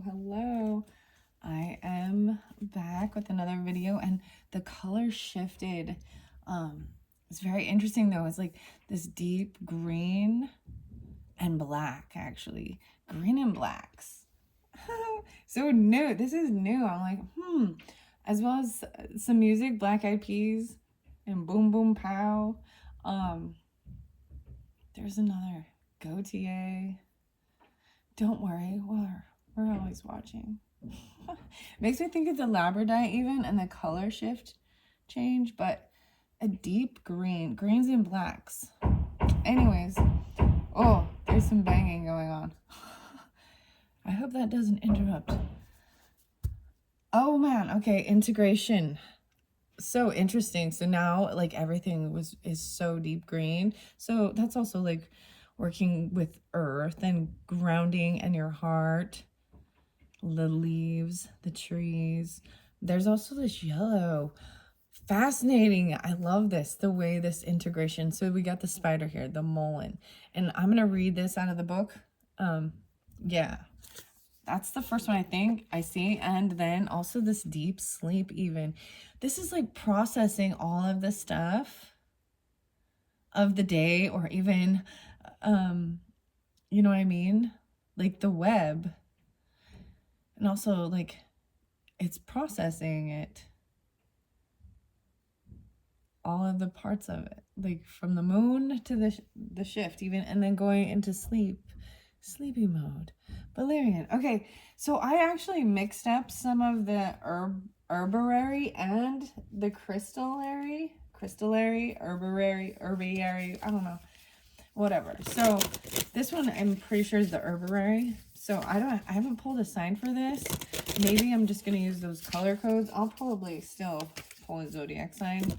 Hello. I am back with another video and the color shifted. It's very interesting though. It's like this deep green and black, actually. Green and blacks. So new. This is new. I'm like, As well as some music, Black Eyed Peas and Boom Boom Pow. There's another Gautier. Don't worry, we're always watching. Makes me think it's a labradorite even, and the color shift change, but a deep green, greens and blacks. Anyways, oh, there's some banging going on. I hope that doesn't interrupt. Oh man, okay, integration. So interesting. So now like everything is so deep green. So that's also like working with earth and grounding and your heart, the leaves, the trees. There's also this yellow. Fascinating. I love this, the way this integration. So we got the spider here, the mullein, and I'm gonna read this out of the book. Yeah, that's the first one I think I see. And then also this deep sleep even. This is like processing all of the stuff of the day, or even, you know what I mean? Like the web. And also like it's processing it. All of the parts of it. Like from the moon to the shift even, and then going into sleepy mode. Valerian. Okay, so I actually mixed up some of the herbarary and the crystallary, herbarary, I don't know, whatever. So this one I'm pretty sure is the herbarary. So I haven't pulled a sign for this. Maybe I'm just gonna use those color codes. I'll probably still pull a zodiac sign,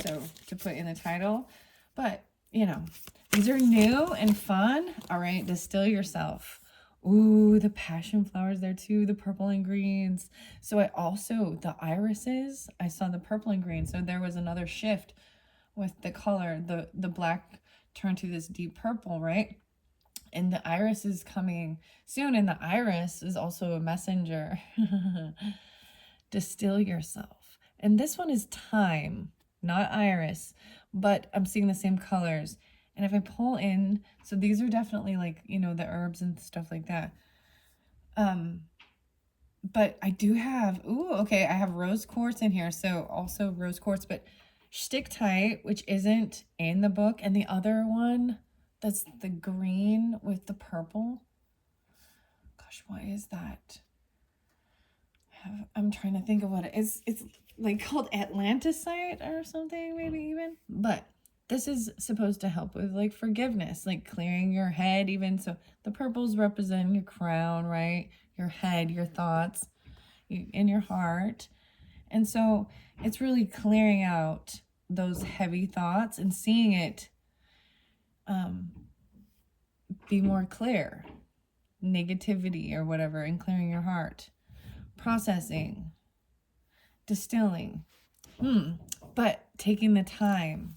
so to put in the title, but you know, these are new and fun. All right, distill yourself. Ooh, the passion flowers there too, the purple and greens. So I also, the irises, I saw the purple and green. So there was another shift with the color. The black turned to this deep purple, right? And the iris is coming soon. And the iris is also a messenger. Distill yourself. And this one is thyme, not iris, but I'm seeing the same colors. And if I pull in, so these are definitely like, you know, the herbs and stuff like that. But I do have, okay, I have rose quartz in here. So also rose quartz, but stick tight, which isn't in the book. And the other one, that's the green with the purple. Gosh, what is that? I'm trying to think of what it is. It's like called Atlanticite or something, maybe even. But this is supposed to help with like forgiveness, like clearing your head even. So the purples represent your crown, right? Your head, your thoughts, in your heart. And so it's really clearing out those heavy thoughts and seeing it be more clear. Negativity or whatever, and clearing your heart. Processing, distilling, but taking the time.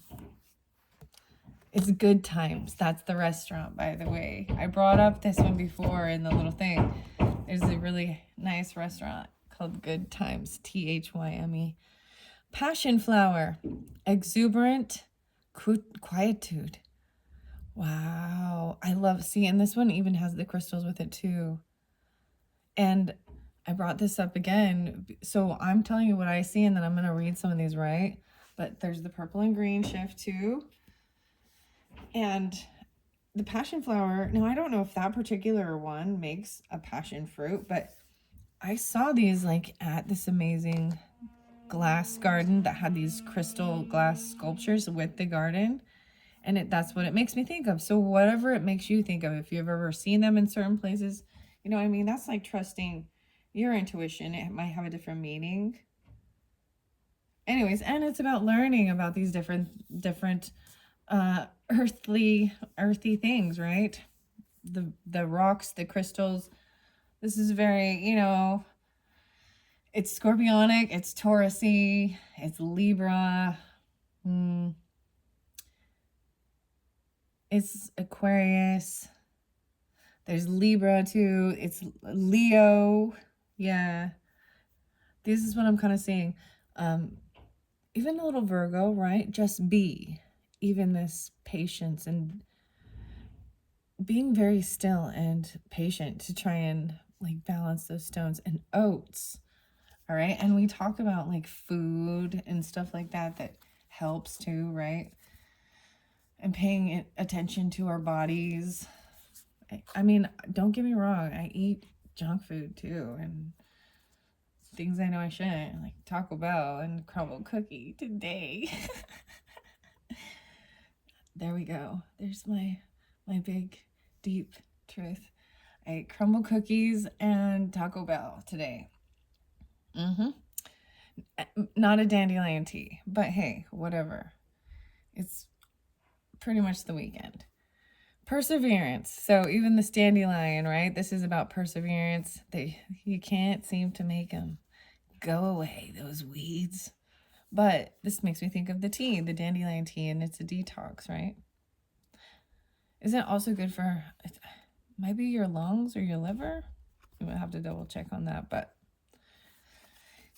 It's Good Times. That's the restaurant, by the way. I brought up this one before in the little thing. There's a really nice restaurant called Good Times, Thyme. Passion flower, exuberant quietude. Wow, I love, and this one even has the crystals with it too. And I brought this up again, so I'm telling you what I see, and then I'm going to read some of these, right? But there's the purple and green shift too. And the passion flower, now I don't know if that particular one makes a passion fruit, but I saw these like at this amazing glass garden that had these crystal glass sculptures with the garden. And that's what it makes me think of. So whatever it makes you think of, if you've ever seen them in certain places, you know what I mean? That's like trusting your intuition. It might have a different meaning. Anyways, and it's about learning about these different earthy things, right? The rocks, the crystals. This is very, you know, it's scorpionic, it's Taurusy, it's Libra. It's Aquarius. There's Libra too. It's Leo. Yeah. This is what I'm kind of seeing. Even a little Virgo, right? Just be. Even this patience and being very still and patient to try and like balance those stones. And oats. All right. And we talk about like food and stuff like that that helps too, right? And paying attention to our bodies. I mean, don't get me wrong. I eat junk food too. And things I know I shouldn't, like Taco Bell and crumble cookie today. There we go. There's my big, deep truth. I ate crumble cookies and Taco Bell today. Not a dandelion tea, but hey, whatever. It's pretty much the weekend. Perseverance. So even this dandelion, right? This is about perseverance. You can't seem to make them go away, those weeds. But this makes me think of the tea, the dandelion tea, and it's a detox, right? Isn't it also good for, maybe your lungs or your liver? You might have to double check on that, but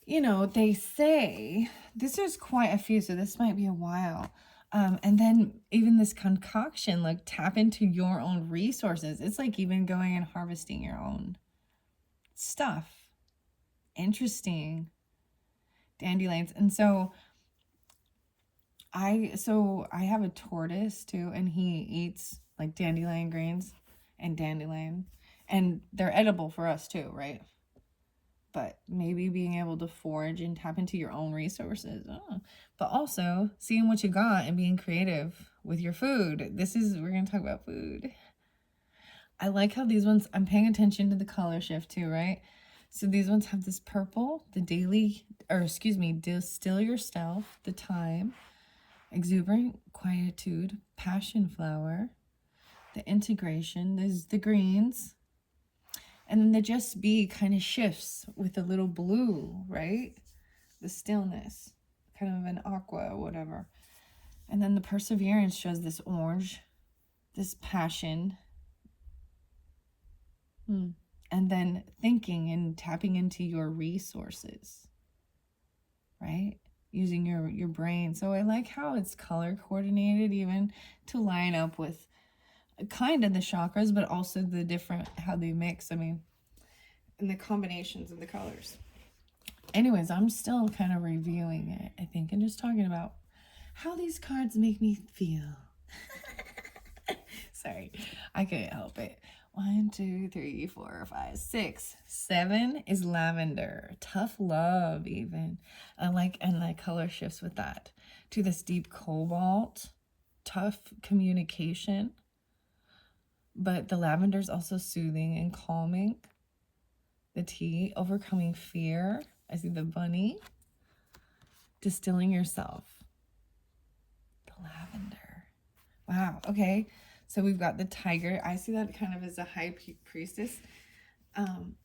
you know, they say, this is quite a few, so this might be a while. And then even this concoction, like tap into your own resources. It's like even going and harvesting your own stuff. Interesting. Dandelions. And so I have a tortoise too, and he eats like dandelion greens and dandelion, and they're edible for us too, right? But maybe being able to forage and tap into your own resources. But also seeing what you got and being creative with your food. We're going to talk about food. I like how these ones, I'm paying attention to the color shift too, right? So these ones have this purple, distill yourself, the time, exuberant quietude, passion flower, the integration, there's the greens. And then the just be kind of shifts with a little blue, right? The stillness, kind of an aqua or whatever. And then the perseverance shows this orange, this passion. And then thinking and tapping into your resources, right? Using your brain. So I like how it's color coordinated even to line up with kind of the chakras, but also the different, how they mix. I mean, and the combinations of the colors. Anyways, I'm still kind of reviewing it, I think, and just talking about how these cards make me feel. Sorry, I couldn't help it. 1, 2, 3, 4, 5, 6, 7 is lavender. Tough love, even. And like color shifts with that to this deep cobalt, tough communication. But the lavender is also soothing and calming. The tea, overcoming fear. I see the bunny. Distilling yourself. The lavender. Wow, okay. So we've got the tiger. I see that kind of as a high priestess.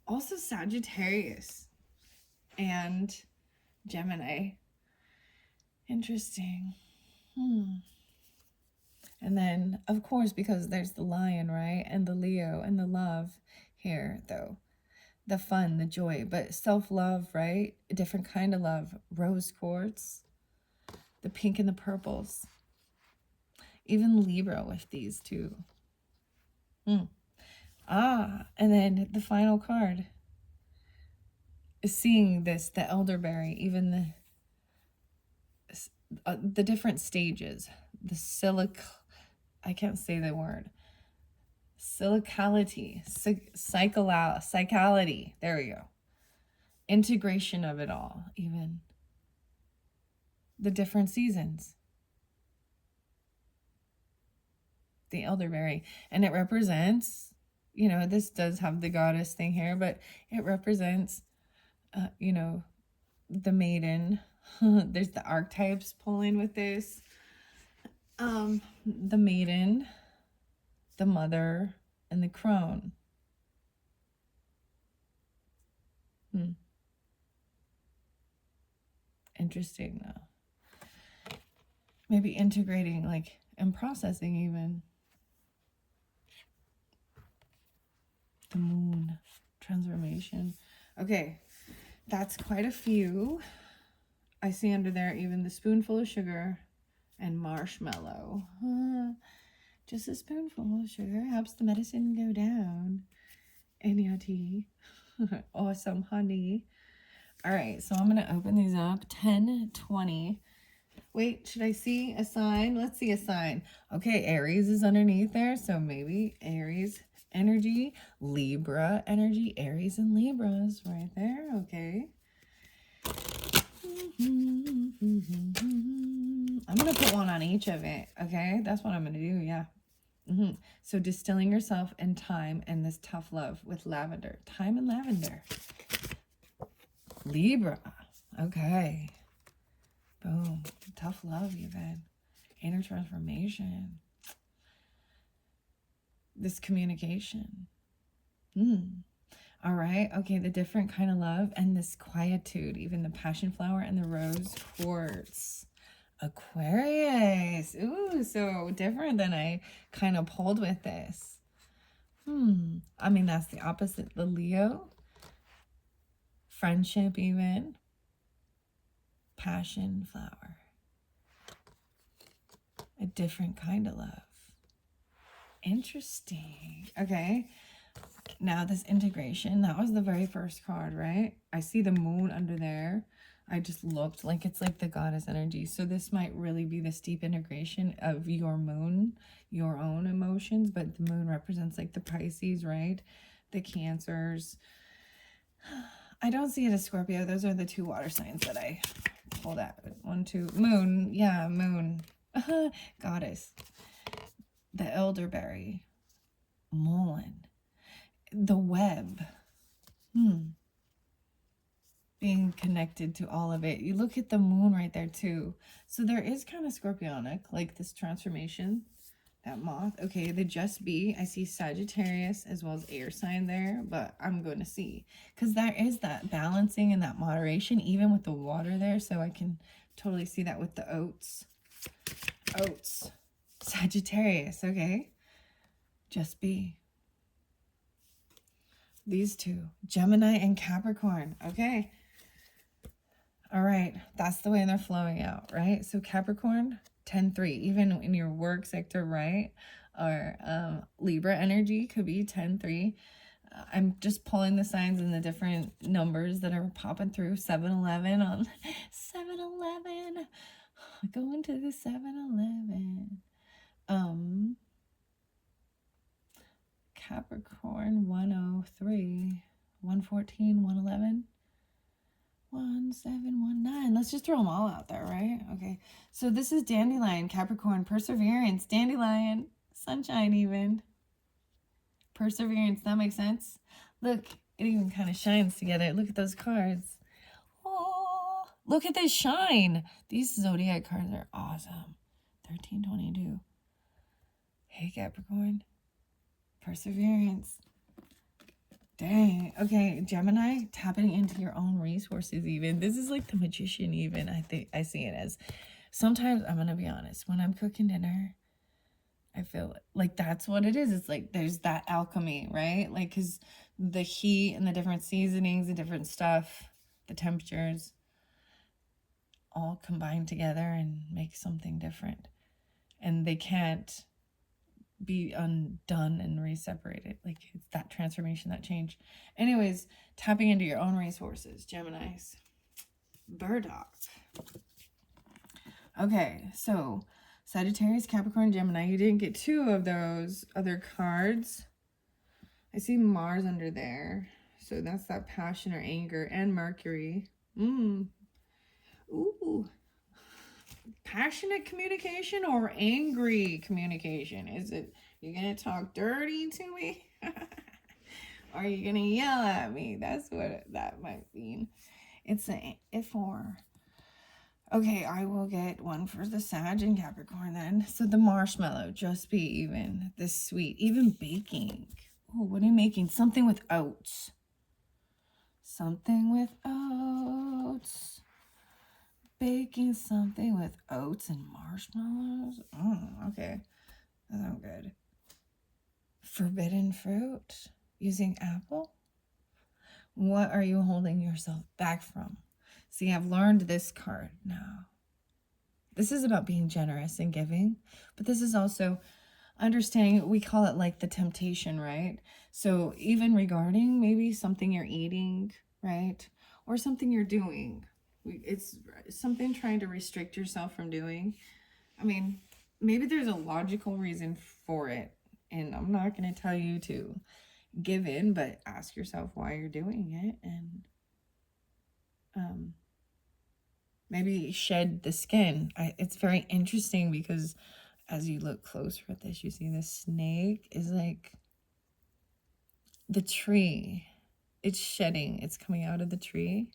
Also Sagittarius and Gemini. Interesting. And then, of course, because there's the lion, right? And the Leo and the love here, though. The fun, the joy, but self-love, right? A different kind of love. Rose quartz, the pink and the purples. Even Libra with these two. And then the final card is seeing this, the elderberry, even the different stages. The I can't say the word. Psychality. There we go. Integration of it all, even. The different seasons. The elderberry. And it represents, you know, this does have the goddess thing here, but it represents, you know, the maiden. There's the archetypes pulling with this. The maiden, the mother, and the crone. Interesting, though. Maybe integrating, like, and processing even. The moon. Transformation. Okay. That's quite a few. I see under there even the spoonful of sugar and marshmallow. Just a spoonful of sugar helps the medicine go down in your tea. Awesome, honey. All right, so I'm going to open these up. 10, 20. Wait, should I see a sign? Let's see a sign. Okay, Aries is underneath there, so maybe Aries energy, Libra energy, Aries and Libras right there. Okay. I'm going to put one on each of it. Okay, that's what I'm going to do. Yeah. So distilling yourself in time and this tough love with lavender. Time and lavender. Libra. Okay. Boom. Tough love even. Inner transformation. This communication. All right. Okay. The different kind of love and this quietude. Even the passion flower and the rose quartz. Aquarius. Ooh, so different than I kind of pulled with this. I mean, that's the opposite. The Leo. Friendship even. Passion flower. A different kind of love. Interesting. Okay. Now this integration. That was the very first card, right? I see the moon under there. I just looked like it's like the goddess energy. So this might really be this deep integration of your moon, your own emotions. But the moon represents like the Pisces, right? The Cancers. I don't see it as Scorpio. Those are the two water signs that I pulled out. 1, 2. Moon. Yeah, moon. Goddess. The elderberry. Mullen. The web. Being connected to all of it. You look at the moon right there too. So there is kind of scorpionic, like this transformation. That moth. Okay, the just be. I see Sagittarius as well as air sign there, but I'm going to see. Because there is that balancing and that moderation, even with the water there. So I can totally see that with the oats. Oats. Sagittarius, okay. Just be. These two. Gemini and Capricorn, okay. All right, that's the way they're flowing out, right? So Capricorn, 10-3, even in your work sector, right? Or Libra energy could be 10-3. I'm just pulling the signs and the different numbers that are popping through. 7-Eleven on 7-Eleven. Going to the 7-Eleven. Capricorn, 103, 114, 111. 1719. Let's just throw them all out there, right? Okay. So this is Dandelion, Capricorn, Perseverance, Dandelion, Sunshine even. Perseverance, that makes sense? Look, it even kind of shines together. Look at those cards. Oh, look at this shine. These zodiac cards are awesome. 1322. Hey, Capricorn. Perseverance. Dang. Okay, Gemini, tapping into your own resources even. This is like the magician even. I think I see it as. Sometimes, I'm going to be honest, when I'm cooking dinner, I feel like that's what it is. It's like there's that alchemy, right? Like, because the heat and the different seasonings, the different stuff, the temperatures, all combine together and make something different. And they can't be undone and re-separated. Like, it's that transformation, that change. Anyways, tapping into your own resources, Geminis. Burdock. Okay, so Sagittarius, Capricorn, Gemini. You didn't get 2 of those other cards. I see Mars under there. So that's that passion or anger. And Mercury. Ooh. Passionate communication or angry communication? Is it you're gonna talk dirty to me? Or are you gonna yell at me? That's what that might mean. It's a if or. Okay, I will get one for the Sag and Capricorn then. So the marshmallow, just be even. This sweet, even baking. Oh, what are you making? Something with oats. Something with oats. Baking something with oats and marshmallows. Okay. That sounds good. Forbidden fruit. Using apple? What are you holding yourself back from? See, I've learned this card now. This is about being generous and giving, but this is also understanding, we call it like the temptation, right? So even regarding maybe something you're eating, right? Or something you're doing. It's something trying to restrict yourself from doing. I mean, maybe there's a logical reason for it. And I'm not going to tell you to give in, but ask yourself why you're doing it. And maybe shed the skin. It's very interesting because as you look closer at this, you see the snake is like the tree. It's shedding. It's coming out of the tree.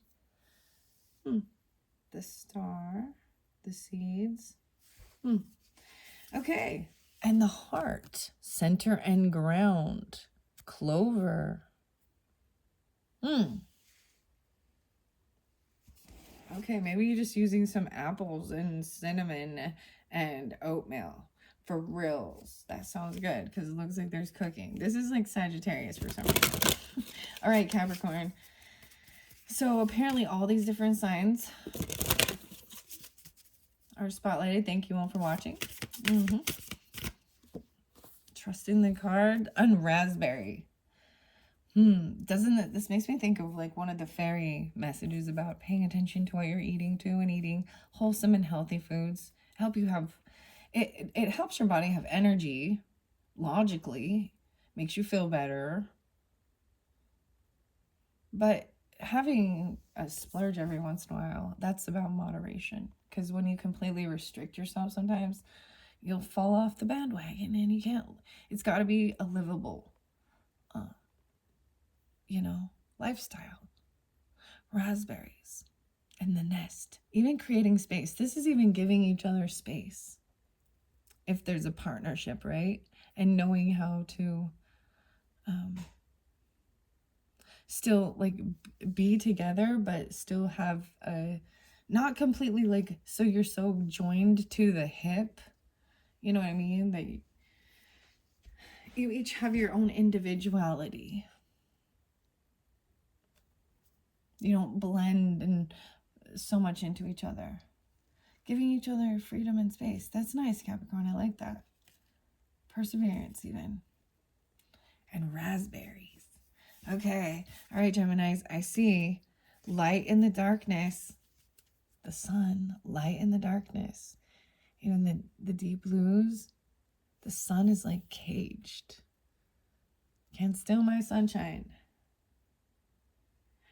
The star, the seeds. Okay. And the heart, center and ground, clover. Okay, maybe you're just using some apples and cinnamon and oatmeal for reals. That sounds good because it looks like there's cooking. This is like Sagittarius for some reason. All right, Capricorn. So apparently all these different signs are spotlighted. Thank you all for watching. Trusting the card on raspberry. Doesn't it, this makes me think of like one of the fairy messages about paying attention to what you're eating too, and eating wholesome and healthy foods. Help you have, it helps your body have energy, logically, makes you feel better. But having a splurge every once in a while, that's about moderation. Because when you completely restrict yourself sometimes, you'll fall off the bandwagon and you can't, it's got to be a livable lifestyle. Raspberries and the nest, even creating space. This is even giving each other space if there's a partnership, right? And knowing how to still like be together, but still have a, not completely like, so you're so joined to the hip, you know what I mean? That you each have your own individuality. You don't blend and so much into each other. Giving each other freedom and space. That's nice, Capricorn. I like that. Perseverance, even. And raspberries. Okay. All right, Geminis. I see light in the darkness. The sun. Light in the darkness. Even the deep blues. The sun is like caged. Can't steal my sunshine.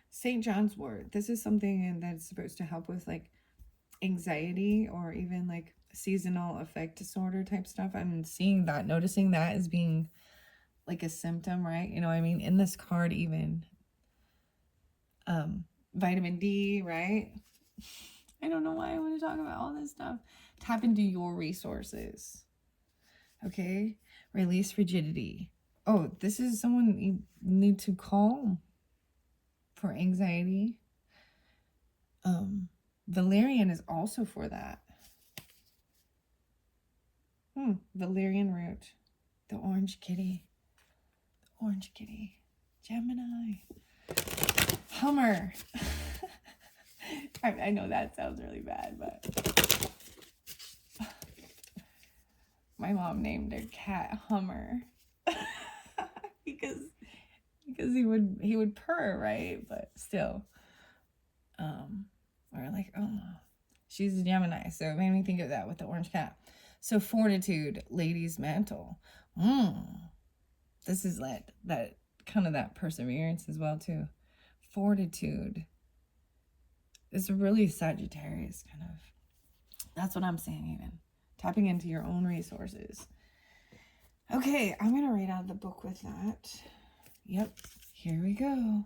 St. John's wort. This is something that's supposed to help with like anxiety or even like seasonal affect disorder type stuff. I'm seeing that, noticing that as being like a symptom, right? You know what I mean? In this card even. Vitamin D, right? I don't know why I want to talk about all this stuff. Tap into your resources. Okay? Release rigidity. Oh, this is someone you need to calm for anxiety. Valerian is also for that. Valerian root. The orange kitty. The orange kitty. Gemini. Hummer. I know that sounds really bad, but my mom named her cat Hummer. because he would purr, right? But still. Or like, oh, she's a Gemini, so it made me think of that with the orange cat. So fortitude, lady's mantle. This is like that kind of that perseverance as well too. Fortitude. It's really Sagittarius kind of. That's what I'm saying even. Tapping into your own resources. Okay, I'm going to read out the book with that. Yep, here we go.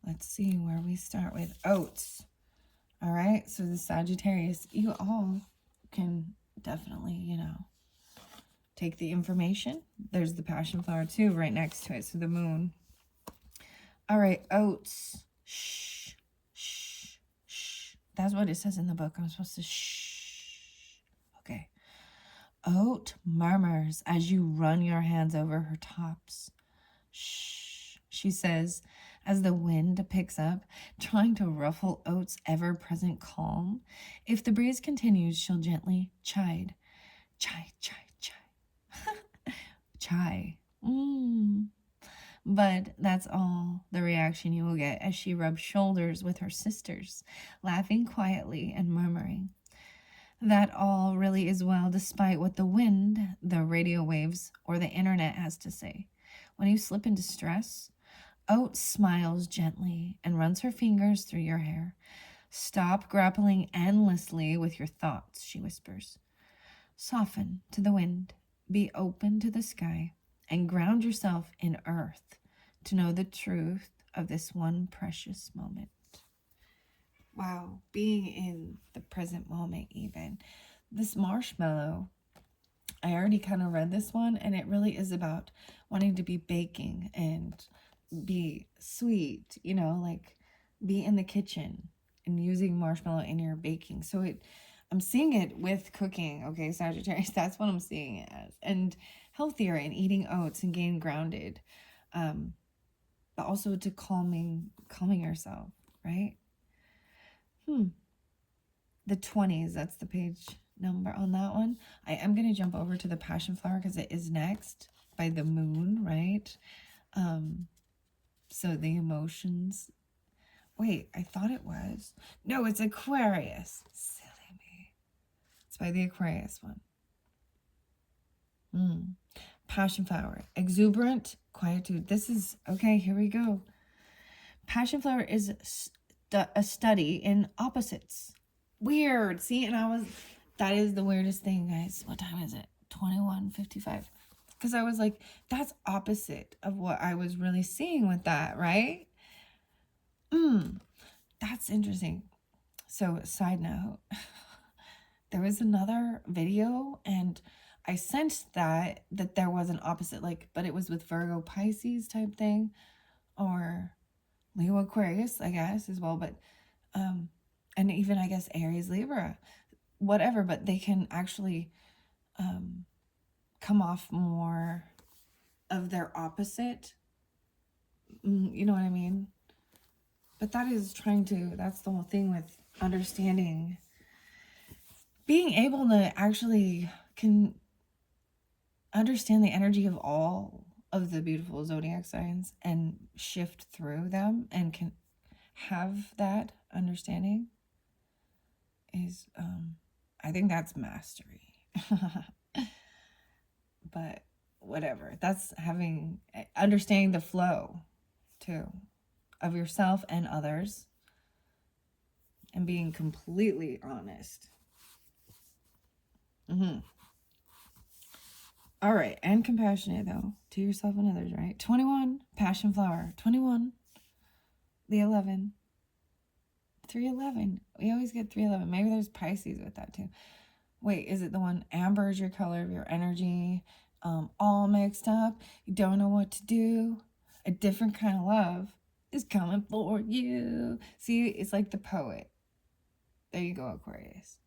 Let's see where we start with oats. All right, so the Sagittarius, you all can definitely, take the information. There's the passion flower too right next to it, so the moon. All right, oats. Shh, shh, shh. That's what it says in the book. I'm supposed to shh. Okay. Oat murmurs as you run your hands over her tops. Shh, she says, as the wind picks up, trying to ruffle Oat's ever-present calm. If the breeze continues, she'll gently chide. Chai, chai, chai. Chai. But that's all the reaction you will get as she rubs shoulders with her sisters, laughing quietly and murmuring. That all really is well, despite what the wind, the radio waves, or the internet has to say. When you slip into stress, Oat smiles gently and runs her fingers through your hair. Stop grappling endlessly with your thoughts, she whispers. Soften to the wind, be open to the sky, and ground yourself in earth to know the truth of this one precious moment. Wow, being in the present moment even. This marshmallow, I already kind of read this one, and it really is about wanting to be baking and be sweet, you know, like be in the kitchen and using marshmallow in your baking. So I'm seeing it with cooking, okay, Sagittarius, that's what I'm seeing it as. And healthier and eating oats and getting grounded. But also to calming yourself, right? The 20s, that's the page number on that one. I am going to jump over to the passion flower because it is next by the moon, right? So the emotions. Wait, I thought it was. No, it's Aquarius. Silly me. It's by the Aquarius one. Passion flower. Exuberant quietude. This is, okay, here we go. Passion flower is a study in opposites. Weird. See, and that is the weirdest thing, guys. What time is it? 21:55. Because I was like, that's opposite of what I was really seeing with that, right? That's interesting. So, side note, there was another video, and I sensed that there was an opposite, like, but it was with Virgo Pisces type thing, or Leo Aquarius, I guess, as well, but, and even, I guess, Aries Libra, whatever, but they can actually, come off more of their opposite, you know what I mean? But that's the whole thing with understanding, being able to actually can understand the energy of all of the beautiful zodiac signs and shift through them and can have that understanding is, I think that's mastery. But whatever, that's understanding the flow too of yourself and others and being completely honest. All right, and compassionate though to yourself and others, right? 21, passion flower. 21, the 11, 311. We always get 311. Maybe there's Pisces with that too. Wait, is it the one? Amber is your color of your energy. All mixed up. You don't know what to do. A different kind of love is coming for you. See, it's like the poet. There you go, Aquarius.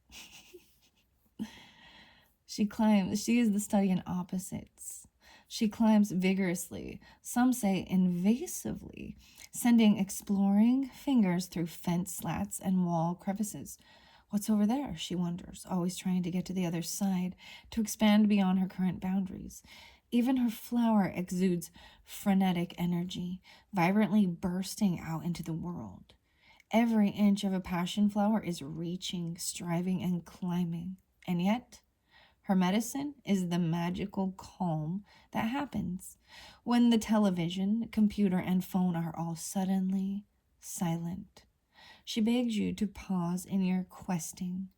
She is the study in opposites. She climbs vigorously, some say invasively, sending exploring fingers through fence slats and wall crevices. What's over there, she wonders, always trying to get to the other side, to expand beyond her current boundaries. Even her flower exudes frenetic energy, vibrantly bursting out into the world. Every inch of a passion flower is reaching, striving, and climbing. And yet, her medicine is the magical calm that happens when the television, computer, and phone are all suddenly silent. She begs you to pause in your questing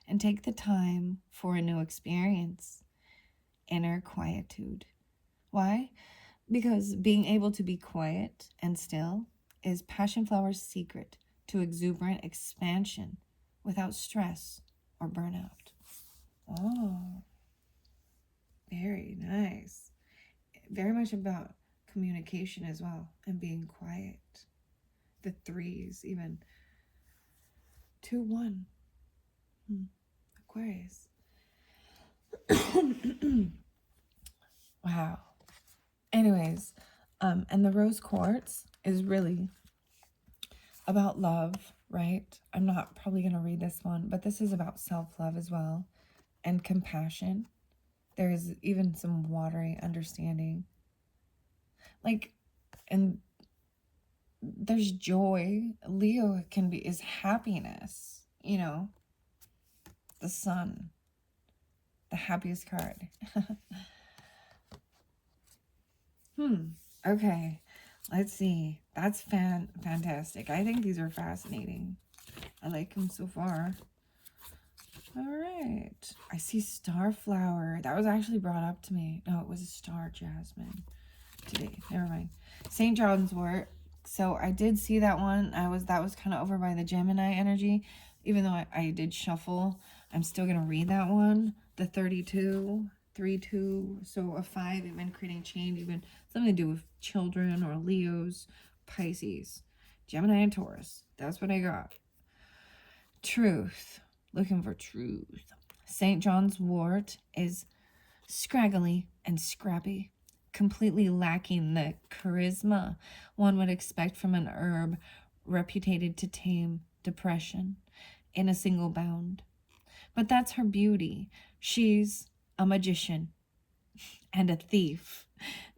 and take the time for a new experience, inner quietude. Why? Because being able to be quiet and still is passion flower's secret to exuberant expansion without stress or burnout. Oh, very nice. Very much about communication as well and being quiet. The threes, even 2-1. Aquarius. Wow. Anyways, And the rose quartz is really about love, right? I'm not probably going to read this one, but this is about self-love as well, and compassion. There is even some watery understanding. Like, and there's joy. Leo is happiness, you know, the sun, the happiest card. Okay, let's see. That's fantastic. I think these are fascinating. I like them so far. All right. I see starflower. That was actually brought up to me. No, it was a star jasmine today. Never mind. St. John's wort. So I did see that one. That was kind of over by the Gemini energy. Even though I did shuffle, I'm still going to read that one. The 32, 3-2. So a 5, even creating change, even something to do with children or Leos, Pisces, Gemini, and Taurus. That's what I got. Truth. Looking for truth. St. John's wort is scraggly and scrappy, completely lacking the charisma one would expect from an herb reputed to tame depression in a single bound. But that's her beauty. She's a magician and a thief,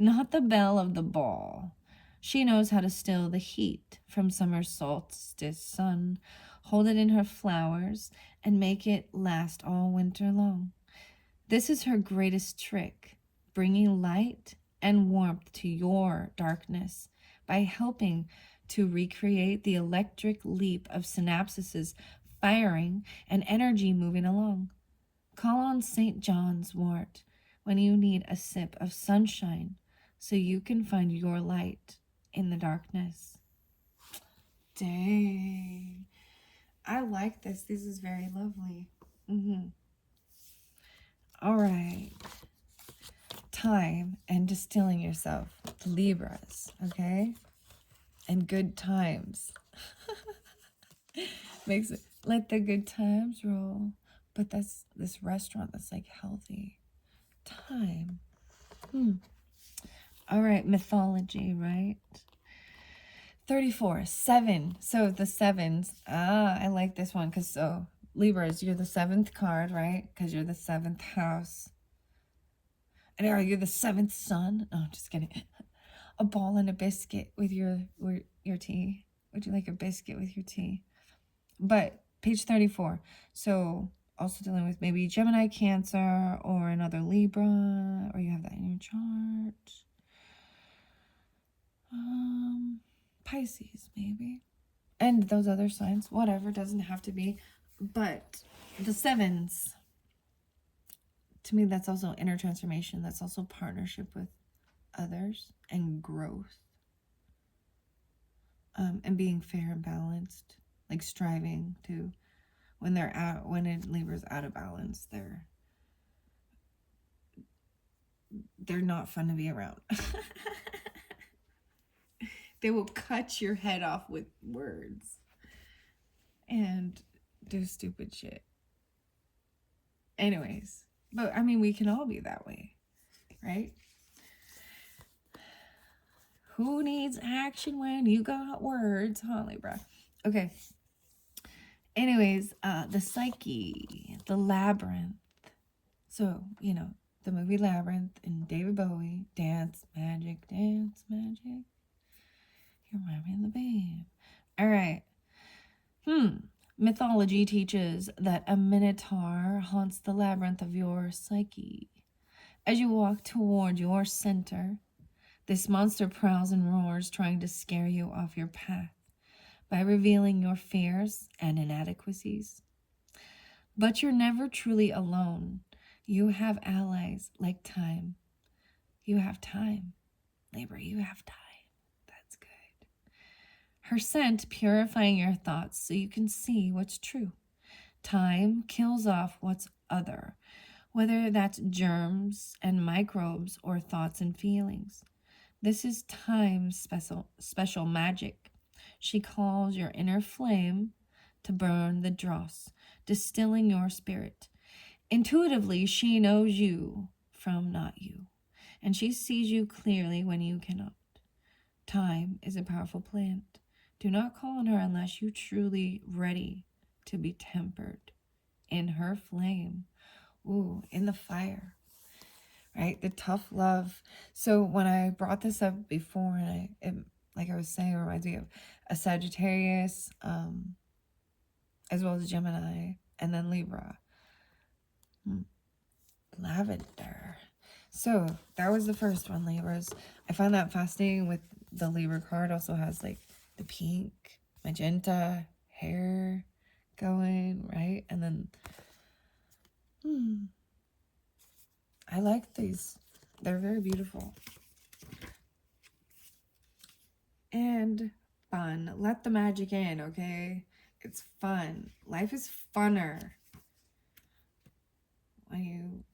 not the belle of the ball. She knows how to still the heat from summer solstice sun, hold it in her flowers, and make it last all winter long. This is her greatest trick, bringing light and warmth to your darkness by helping to recreate the electric leap of synapses firing and energy moving along. Call on St. John's wort when you need a sip of sunshine so you can find your light in the darkness. Dang. I like this. This is very lovely. All right. Time and distilling yourself. The Libras, okay? And good times. Makes it, let the good times roll. But that's this restaurant that's like healthy. Time. All right, mythology, right? 34, 7. So the 7s. I like this one because so Libras, you're the 7th card, right? Because you're the 7th house. And you're the 7th sun. No, just kidding. A ball and a biscuit with your tea. Would you like a biscuit with your tea? But page 34. So also dealing with maybe Gemini, Cancer, or another Libra, or you have that in your chart. Pisces, maybe. And those other signs, whatever, doesn't have to be. But the 7s, to me, that's also inner transformation. That's also partnership with others and growth. And being fair and balanced. Like striving to, when a Libra's out of balance, they're not fun to be around. They will cut your head off with words and do stupid shit. Anyways, but I mean, we can all be that way, right? Who needs action when you got words, huh, Libra? Okay. Anyways, the psyche, the labyrinth. So, you know, the movie Labyrinth and David Bowie, dance, magic, dance, magic. You remind me of the band. All right. Mythology teaches that a minotaur haunts the labyrinth of your psyche. As you walk toward your center, this monster prowls and roars, trying to scare you off your path by revealing your fears and inadequacies. But you're never truly alone. You have allies like time. You have time. Libra, you have time. That's good. Her scent purifying your thoughts so you can see what's true. Time kills off what's other, whether that's germs and microbes or thoughts and feelings. This is Time's special magic. She calls your inner flame to burn the dross, distilling your spirit. Intuitively, she knows you from not you, and she sees you clearly when you cannot. Time is a powerful plant. Do not call on her unless you truly ready to be tempered in her flame. Ooh, in the fire, right? The tough love. So when I brought this up before, and like I was saying, it reminds me of a Sagittarius, as well as a Gemini, and then Libra. Lavender. So that was the first one, Libras. I find that fascinating with the Libra card. Also has like the pink, magenta hair going, right? And then I like these. They're very beautiful. And fun. Let the magic in, okay? It's fun. Life is funner when you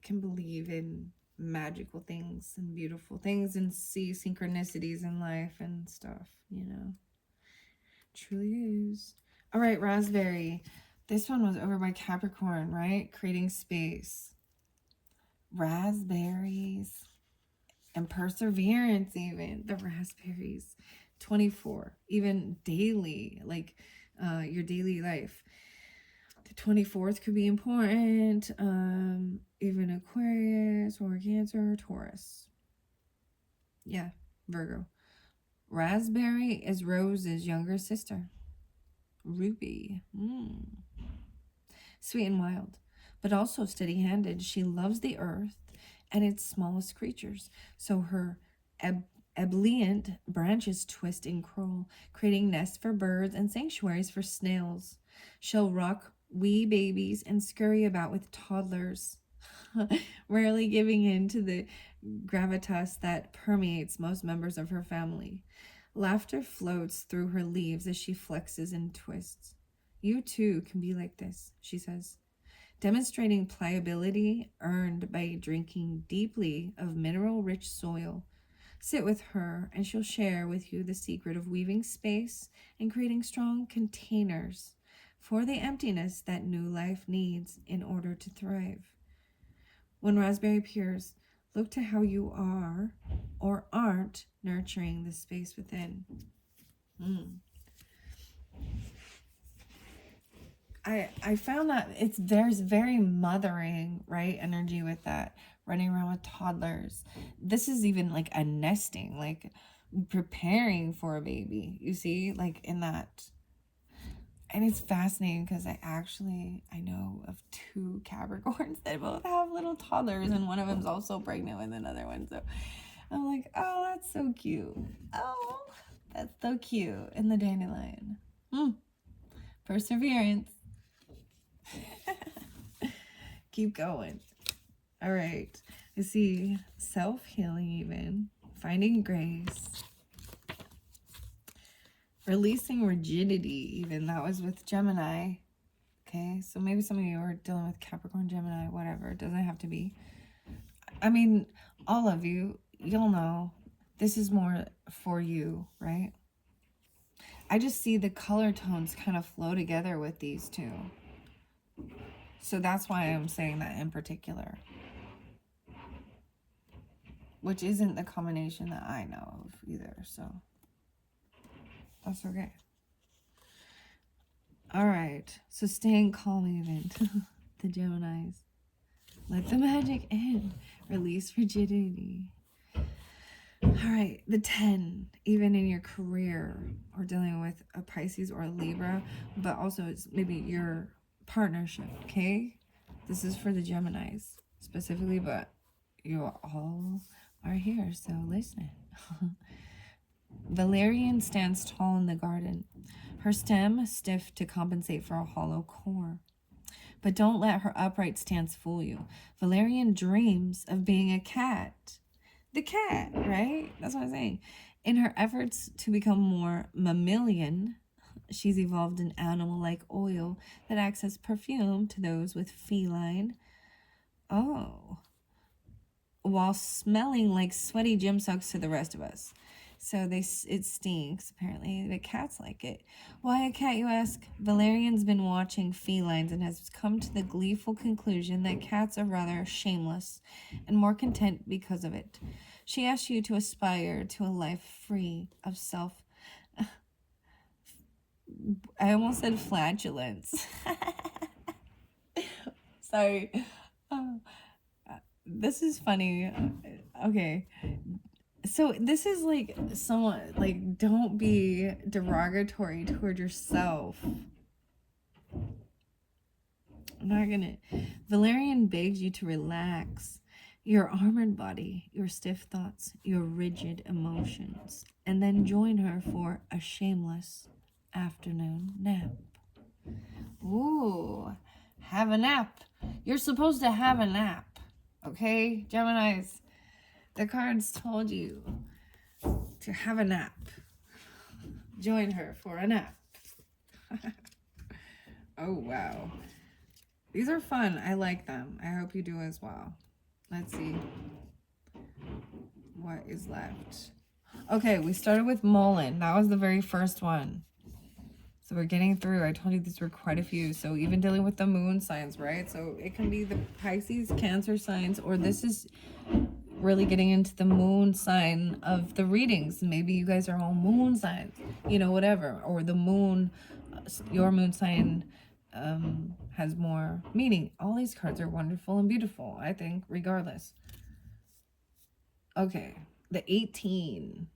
can believe in magical things and beautiful things and see synchronicities in life and stuff, you know. Truly is. All right, raspberry. This one was over by Capricorn, right? Creating space. Raspberries. And perseverance, even. The raspberries. 24. Even daily. Like your daily life. The 24th could be important. Even Aquarius or Cancer or Taurus. Yeah, Virgo. Raspberry is Rose's younger sister. Ruby. Sweet and wild, but also steady-handed. She loves the earth and its smallest creatures. So her ebullient branches twist and curl, creating nests for birds and sanctuaries for snails. She'll rock wee babies and scurry about with toddlers, rarely giving in to the gravitas that permeates most members of her family. Laughter floats through her leaves as she flexes and twists. You too can be like this, she says, demonstrating pliability earned by drinking deeply of mineral-rich soil. Sit with her, and she'll share with you the secret of weaving space and creating strong containers for the emptiness that new life needs in order to thrive. When raspberry appears, look to how you are or aren't nurturing the space within. I found that there's very mothering, right, energy with that, running around with toddlers. This is even like a nesting, like preparing for a baby, you see, like in that. And it's fascinating because I know of 2 Capricorns that both have little toddlers, and one of them's also pregnant with another one. So I'm like, oh, that's so cute. Oh, that's so cute. In the dandelion. Perseverance. Keep going. All right. I see self-healing even. Finding grace. Releasing rigidity even. That was with Gemini. Okay. So maybe some of you are dealing with Capricorn, Gemini, whatever. It doesn't have to be. I mean, all of you, you'll know. This is more for you, right? I just see the color tones kind of flow together with these two. So that's why I'm saying that in particular. Which isn't the combination that I know of either, so that's okay. All right, so staying calm even. The Geminis. Let the magic in. Release rigidity. All right, the 10, even in your career or dealing with a Pisces or a Libra, but also it's maybe your partnership, okay? This is for the Geminis specifically, but you all are here, so listen. Valerian stands tall in the garden, her stem stiff to compensate for a hollow core. But don't let her upright stance fool you. Valerian dreams of being a cat. The cat, right? That's what I'm saying. In her efforts to become more mammalian, she's evolved an animal-like oil that acts as perfume to those with feline. Oh. While smelling like sweaty gym socks to the rest of us. So it stinks, apparently, but cats like it. Why a cat, you ask? Valerian's been watching felines and has come to the gleeful conclusion that cats are rather shameless and more content because of it. She asks you to aspire to a life free of self. I almost said flatulence. Sorry. Oh, this is funny. Okay. So this is like somewhat like, don't be derogatory toward yourself. I'm not gonna. Valerian begs you to relax your armored body, your stiff thoughts, your rigid emotions, and then join her for a shameless afternoon nap. Ooh, have a nap. You're supposed to have a nap, okay, Geminis? The cards told you to have a nap. Join her for a nap. Oh, wow. These are fun. I like them. I hope you do as well. Let's see what is left. Okay, we started with Mullen. That was the very first one. So we're getting through. I told you these were quite a few. So even dealing with the moon signs, right? So it can be the Pisces, Cancer signs, or this is really getting into the moon sign of the readings. Maybe you guys are all moon signs, you know, whatever. Or the moon, your moon sign has more meaning. All these cards are wonderful and beautiful, I think, regardless. Okay, the 18.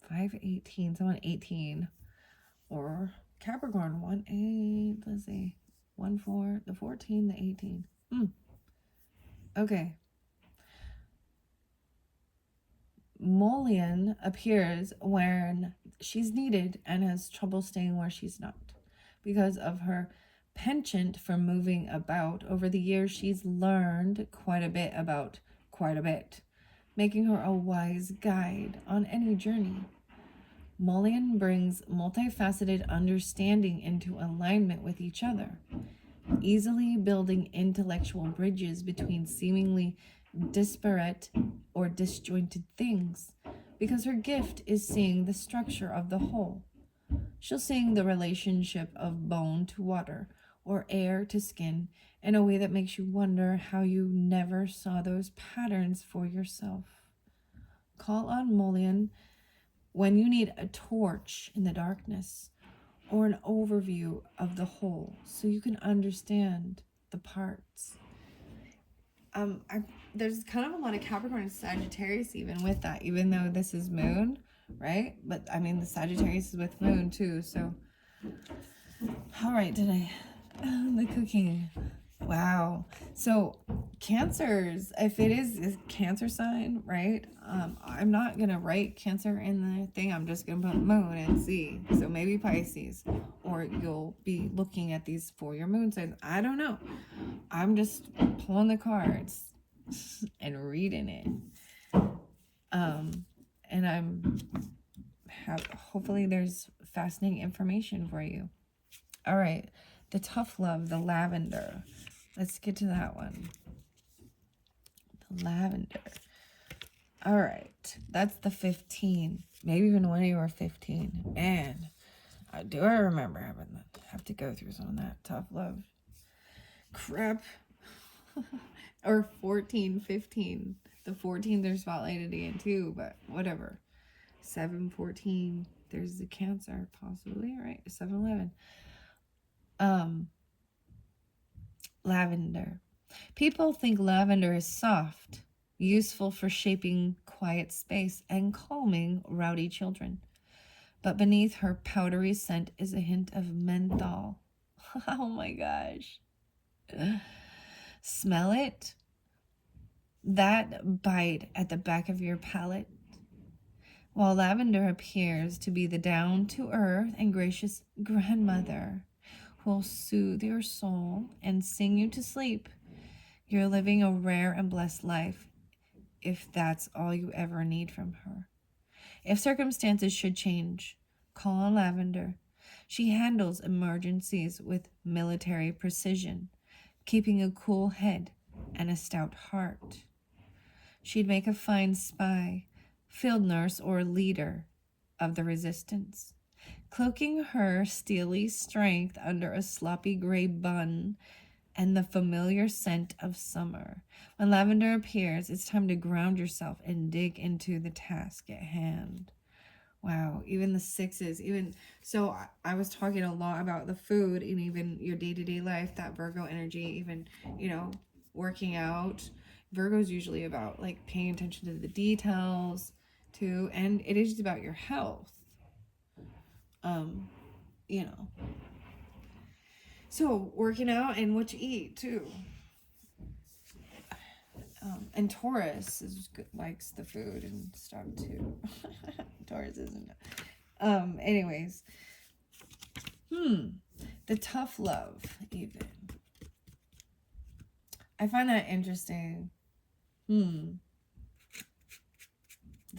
518, someone 18. Or Capricorn, 1-8, let's see. 1-4, the 14, the 18. Okay. Mullion appears when she's needed and has trouble staying where she's not. Because of her penchant for moving about, over the years she's learned quite a bit about quite a bit, making her a wise guide on any journey. Mullion brings multifaceted understanding into alignment with each other, easily building intellectual bridges between seemingly disparate or disjointed things, because her gift is seeing the structure of the whole. She'll sing the relationship of bone to water or air to skin in a way that makes you wonder how you never saw those patterns for yourself. Call on Mullion when you need a torch in the darkness or an overview of the whole so you can understand the parts. There's kind of a lot of Capricorn and Sagittarius even with that, even though this is moon, right? But I mean, the Sagittarius is with moon too, so. All right, the cooking. Wow. So Cancers, if it is a Cancer sign, right? I'm not going to write Cancer in the thing. I'm just going to put moon and see. So maybe Pisces, or you'll be looking at these for your moon signs. I don't know. I'm just pulling the cards and reading it. And hopefully there's fascinating information for you. All right, the tough love, the lavender. Let's get to that one. The lavender. All right, that's the 15. Maybe even when you were 15. And I remember have to go through some of that tough love crap. Or 14, 15. The 14, they're spotlighted again too, but whatever. 7-14, there's the Cancer, possibly, right? 7-11. Lavender. People think lavender is soft, useful for shaping quiet space and calming rowdy children. But beneath her powdery scent is a hint of menthol. Oh my gosh. Smell it? That bite at the back of your palate. While lavender appears to be the down-to-earth and gracious grandmother who will soothe your soul and sing you to sleep, you're living a rare and blessed life if that's all you ever need from her. If circumstances should change, call on lavender. She handles emergencies with military precision, keeping a cool head and a stout heart. She'd make a fine spy, field nurse, or leader of the resistance, cloaking her steely strength under a sloppy gray bun and the familiar scent of summer. When lavender appears, it's time to ground yourself and dig into the task at hand. Wow, even the sixes, even so, I was talking a lot about the food and even your day-to-day life, that Virgo energy, even, you know, working out. Virgo's usually about like paying attention to the details too, and it is about your health. You know. So working out and what you eat too. And Taurus is good, likes the food and stuff too. Taurus isn't. Anyways. The tough love, even. I find that interesting. The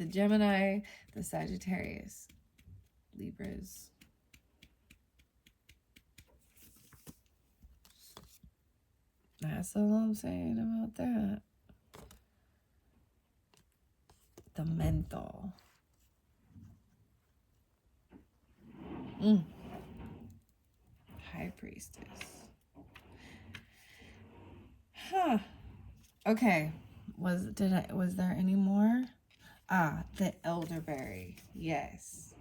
Gemini, the Sagittarius, Libras. That's all I'm saying about that. The menthol. High Priestess. Huh. Okay. Was there any more? The elderberry. Yes.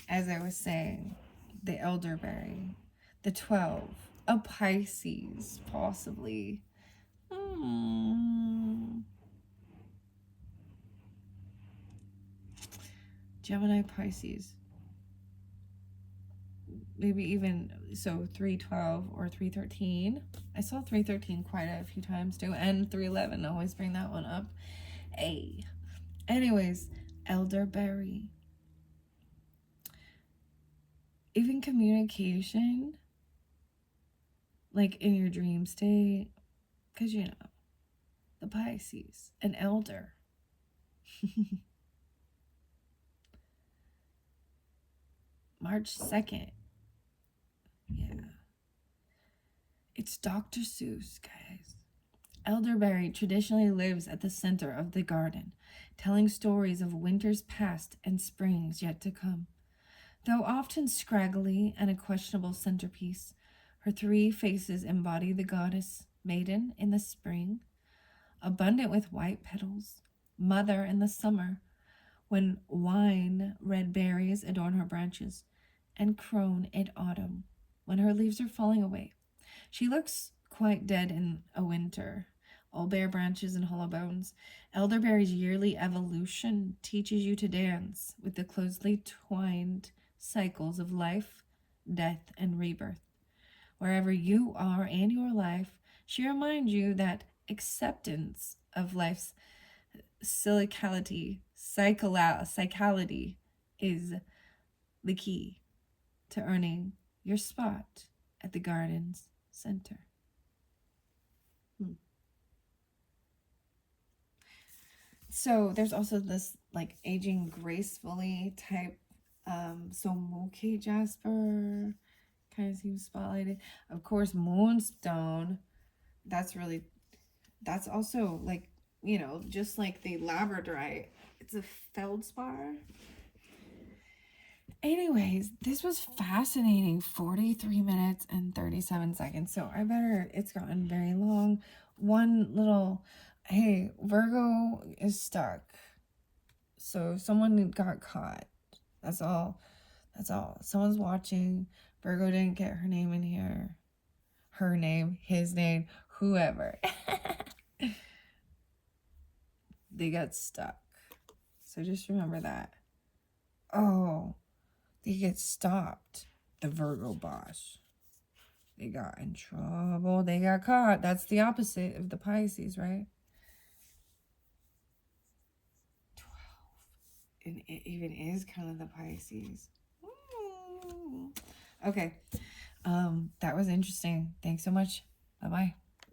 As I was saying, the elderberry. The 12. A Pisces, possibly. Gemini, Pisces. Maybe even, so 312 or 313. I saw 313 quite a few times too. And 311, always bring that one up. Anyways, elderberry. Even communication, like in your dream state, because you know, the Pisces, an elder. March 2nd. Yeah. It's Dr. Seuss, guys. Elderberry traditionally lives at the center of the garden, telling stories of winters past and springs yet to come. Though often scraggly and a questionable centerpiece, her 3 faces embody the goddess maiden in the spring, abundant with white petals, mother in the summer, when wine red berries adorn her branches, and crone in autumn, when her leaves are falling away. She looks quite dead in a winter, all bare branches and hollow bones. Elderberry's yearly evolution teaches you to dance with the closely twined cycles of life, death, and rebirth. Wherever you are in your life, she reminds you that acceptance of life's cyclicality is the key to earning your spot at the garden's center. So there's also this like aging gracefully type. So Mookie Jasper kind of seems spotlighted. Of course, Moonstone. That's also like, you know, just like the labradorite. It's a feldspar. Anyways, this was fascinating. 43 minutes and 37 seconds. So it's gotten very long. One little, hey, Virgo is stuck. So someone got caught. That's all. Someone's watching. Virgo didn't get her name in here. Her name, his name, whoever. They got stuck. So just remember that. Oh, they get stopped. The Virgo boss. They got in trouble. They got caught. That's the opposite of the Pisces, right? 12. And it even is kind of the Pisces. Ooh. Okay. That was interesting. Thanks so much. Bye-bye.